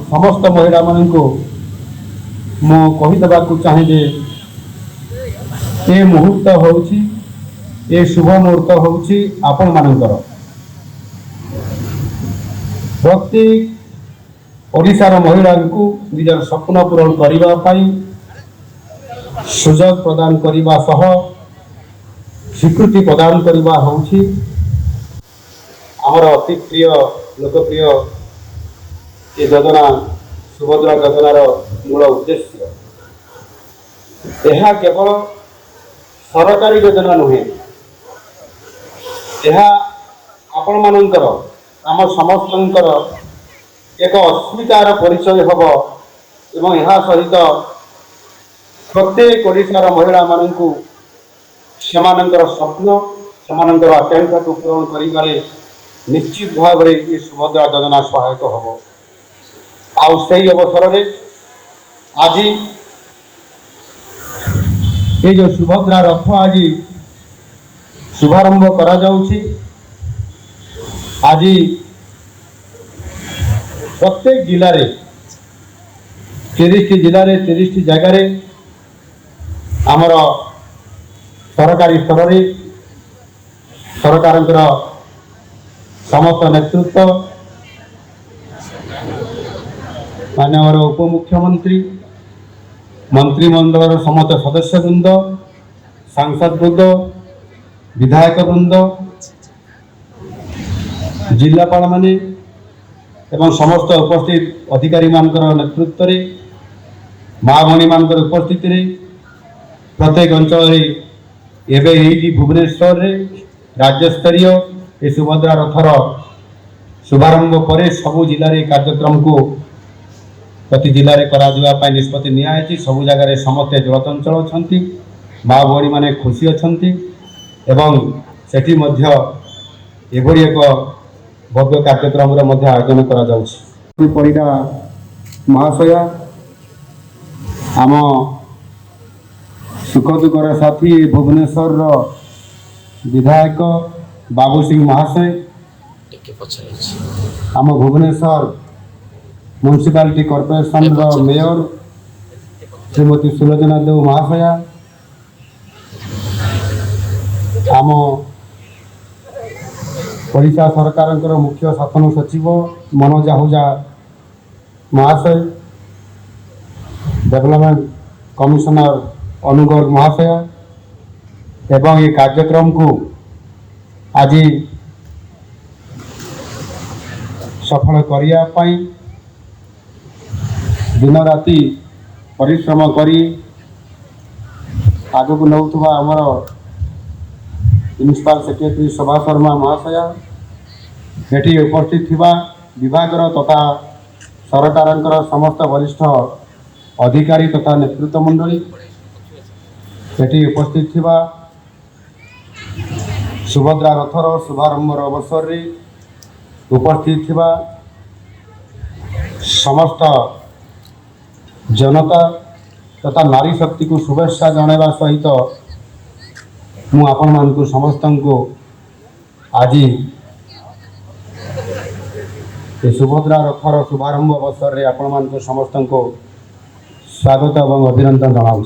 समस्त महिला मानू मु कहीदेवा चाहे जे ए मुहूर्त होउछि ए शुभ मुहूर्त होउछि आपण मानकर प्रति ओडिशार महिला को निजर स्वप्न पूरण करने सुजोग प्रदान करने सह स्वीकृति प्रदान करने होउछि आमर अति प्रिय लोकप्रिय ये योजना सुभद्रा योजनार मूल उद्देश्य यह केवल सरकारी योजना नुहे यह आपण मानकर आम समस्तंकर एक अस्मितार परिचय हम एवं यह सहित प्रत्येक ओडिशार महिला मानू सेमानंकर स्वप्न सेमानंकर आकांक्षा को पूरण करिबारे निश्चित भाव में ये सुभद्रा योजना सहायक हम आई अवसर में आज ये जो सुभद्रा रथ आज शुभारंभ करा जाउछि आज प्रत्येक जिले में 30 जिले में 30 जगार आमर सरकारी स्तर में सरकार समस्त नेतृत्व माननीय उपमुख्यमंत्री मंत्रिमंडल समस्त सदस्यवृंद सांसद वृंद विधायक वृंद जिलापाल माने एवं समस्त उपस्थित अधिकारी मानकर नेतृत्व रे माँ भणी मानकर उपस्थिति रे प्रत्येक अंचल एवं भुवनेश्वर रे राज्य स्तरीय ये सुभद्रा रथर शुभारंभ पर सबू जिले में कार्यक्रम को प्रति जिले में करा निष्पत्ति नियाई सबू जगह समस्ते जलचंचल अच्छा माँ भणी मैंने खुशी अच्छा एवं सेठी मध्य एभली एक भव्य कार्यक्रम आयोजन करा महाशया आम सुख दुखर साथी भुवनेश्वर विधायक बाबू सिंह महाशय आम Bhubaneswar municipality corporation mayor Shrimati Sulochana Dev महाशया आम ओडिशा सरकार मुख्य शासन सचिव मनोज आहूजा महाशय डेवलपमेंट कमिशनर अनुगर्ग महाशय एवं ये कार्यक्रम को आज सफल करने दिन राति परिश्रम करी आग को नौथुवा आमर प्रिंसिपाल सेक्रेटरी शोभा शर्मा महाशया एटी उपस्थित थिबा विभागर तथा सरकार समस्त वरिष्ठ अधिकारी तथा नेतृत्व मंडली एटी उपस्थित थिबा सुभद्रा रथर शुभारंभ अवसर रे उपस्थित थिबा समस्त जनता तथा नारी शक्ति को शुभेच्छा जणाइबा सहित मु आपण मानकु समस्त को आज ये सुभद्रा रथर शुभारंभ अवसर रे आपण मानकु समस्त को स्वागत और अभिनंदन जनाऊँ।